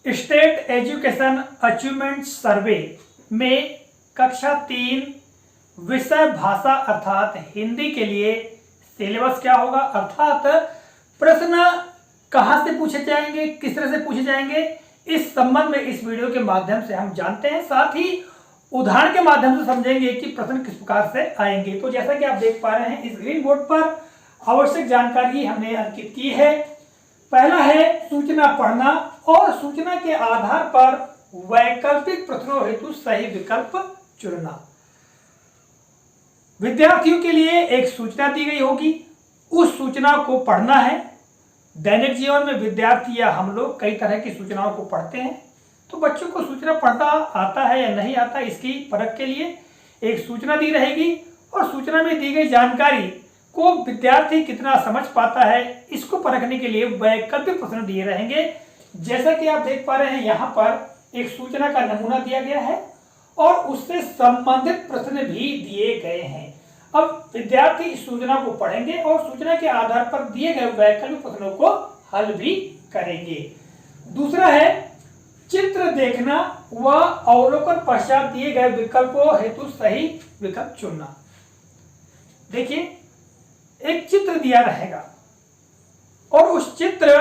State education achievement सर्वे में कक्षा 3 विषय भाषा अर्थात हिंदी के लिए सिलेबस क्या होगा, अर्थात प्रश्न कहां से पूछे जाएंगे, किस तरह से पूछे जाएंगे, इस संबंध में इस वीडियो के माध्यम से हम जानते हैं। साथ ही उदाहरण के माध्यम से समझेंगे कि प्रश्न किस प्रकार से आएंगे। तो जैसा कि आप देख पा रहे हैं इस ग्रीन बोर्ड पर आवश्यक जानकारी हमने अंकित की है। पहला है सूचना पढ़ना और सूचना के आधार पर वैकल्पिक प्रश्नों हेतु सही विकल्प चुनना। विद्यार्थियों के लिए एक सूचना दी गई होगी, उस सूचना को पढ़ना है। दैनिक जीवन में विद्यार्थी या हम लोग कई तरह की सूचनाओं को पढ़ते हैं, तो बच्चों को सूचना पढ़ना आता है या नहीं आता, इसकी परख के लिए एक सूचना दी रहेगी और सूचना में दी गई जानकारी को विद्यार्थी कितना समझ पाता है, इसको परखने के लिए वैकल्पिक प्रश्न दिए रहेंगे। जैसा कि आप देख पा रहे हैं यहाँ पर एक सूचना का नमूना दिया गया है और उससे संबंधित प्रश्न भी दिए गए हैं। अब विद्यार्थी इस सूचना को पढ़ेंगे और सूचना के आधार पर दिए गए वैकल्पिक प्रश्नों को हल भी करेंगे। दूसरा है चित्र देखना व अवलोकन पश्चात दिए गए विकल्पों हेतु सही विकल्प चुनना। देखिए एक चित्र दिया रहेगा और उस चित्र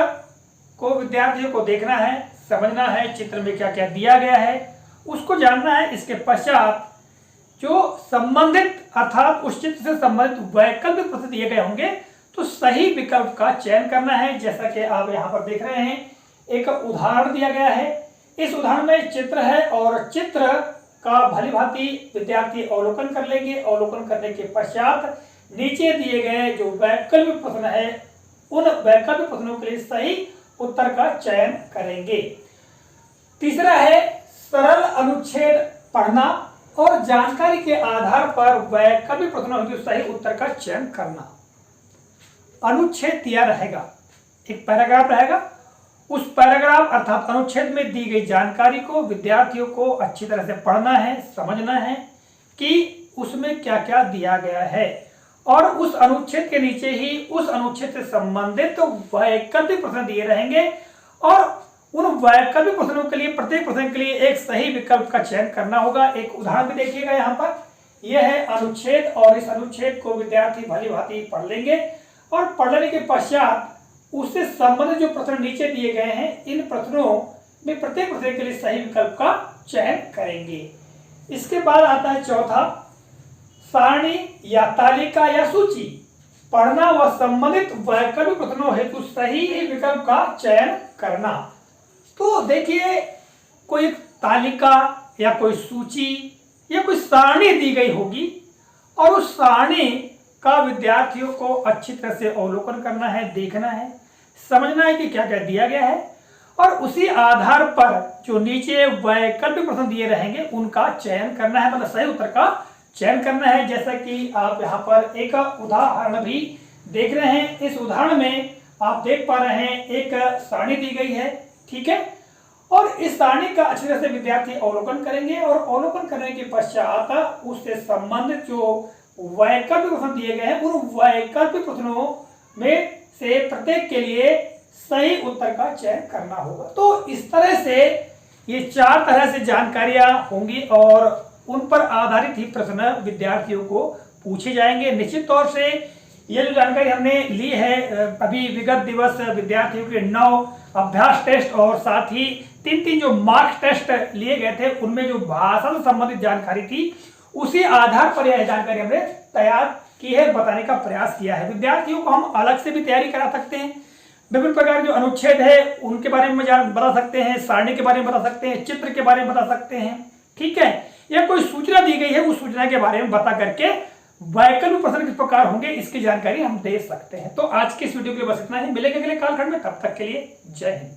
को विद्यार्थियों को देखना है, समझना है, चित्र में क्या क्या दिया गया है उसको जानना है। इसके पश्चात जो संबंधित अर्थात उस चित्र से संबंधित वैकल्पिक प्रश्न दिए गए होंगे तो सही विकल्प का चयन करना है। जैसा कि आप यहाँ पर देख रहे हैं एक उदाहरण दिया गया है। इस उदाहरण में चित्र है और चित्र का भली भांति विद्यार्थी अवलोकन कर लेंगे। अवलोकन करने के पश्चात नीचे दिए गए जो वैकल्पिक प्रश्न है उन वैकल्पिक प्रश्नों के लिए सही उत्तर का चयन करेंगे। तीसरा है सरल अनुच्छेद पढ़ना और जानकारी के आधार पर वैकल्पिक प्रश्नों के सही उत्तर का चयन करना। अनुच्छेद दिया रहेगा, एक पैराग्राफ रहेगा, उस पैराग्राफ अर्थात अनुच्छेद में दी गई जानकारी को विद्यार्थियों को अच्छी तरह से पढ़ना है, समझना है कि उसमें क्या क्या दिया गया है और उस अनुच्छेद के नीचे ही उस अनुच्छेद से संबंधित वैकल्पिक प्रश्न दिए रहेंगे और उन वैकल्पिक प्रश्नों के लिए प्रत्येक प्रश्न के लिए एक सही विकल्प का चयन करना होगा। एक उदाहरण भी देखिएगा यहाँ पर, यह है अनुच्छेद और इस अनुच्छेद को विद्यार्थी भली भांति पढ़ लेंगे और पढ़ने के पश्चात उससे संबंधित जो प्रश्न नीचे दिए गए हैं इन प्रश्नों में प्रत्येक प्रश्न के लिए सही विकल्प का चयन करेंगे। इसके बाद आता है चौथा सारणी या तालिका या सूची पढ़ना व संबंधित वैकल्पिक प्रश्नों हेतु सही विकल्प का चयन करना। तो देखिए कोई तालिका या कोई सूची या कोई सारणी दी गई होगी और उस सारणी का विद्यार्थियों को अच्छी तरह से अवलोकन करना है, देखना है, समझना है कि क्या क्या दिया गया है और उसी आधार पर जो नीचे वैकल्पिक प्रश्न दिए रहेंगे उनका चयन करना है, मतलब सही उत्तर का चयन करना है। जैसा कि आप यहाँ पर एक उदाहरण भी देख रहे हैं। इस उदाहरण में आप देख पा रहे हैं एक सारणी दी गई है, ठीक है, और इस सारणी का अच्छी तरह से विद्यार्थी अवलोकन करेंगे और अवलोकन करने के पश्चात उससे संबंधित जो वैकल्पिक प्रश्न दिए गए हैं उन वैकल्पिक प्रश्नों में से प्रत्येक के लिए सही उत्तर का चयन करना होगा। तो इस तरह से ये 4 तरह से जानकारियां होंगी और उन पर आधारित ही प्रश्न विद्यार्थियों को पूछे जाएंगे। निश्चित तौर से ये जो जानकारी हमने ली है अभी विगत दिवस विद्यार्थियों के 9 अभ्यास टेस्ट और साथ ही 3 जो मार्क्स टेस्ट लिए गए थे उनमें जो भाषा से संबंधित जानकारी थी उसी आधार पर यह जानकारी हमने तैयार की है, बताने का प्रयास किया है। विद्यार्थियों को हम अलग से भी तैयारी करा सकते हैं, विभिन्न प्रकार जो अनुच्छेद है उनके बारे में बता सकते हैं, सारणी के बारे में बता सकते हैं, चित्र के बारे में बता सकते हैं, ठीक है, या कोई सूचना दी गई है उस सूचना के बारे में बता करके वैकल्पिक प्रश्न किस प्रकार होंगे इसकी जानकारी हम दे सकते हैं। तो आज के इस वीडियो के लिए बस इतना ही, मिलेंगे अगले कालखंड में, तब तक के लिए जय हिंद।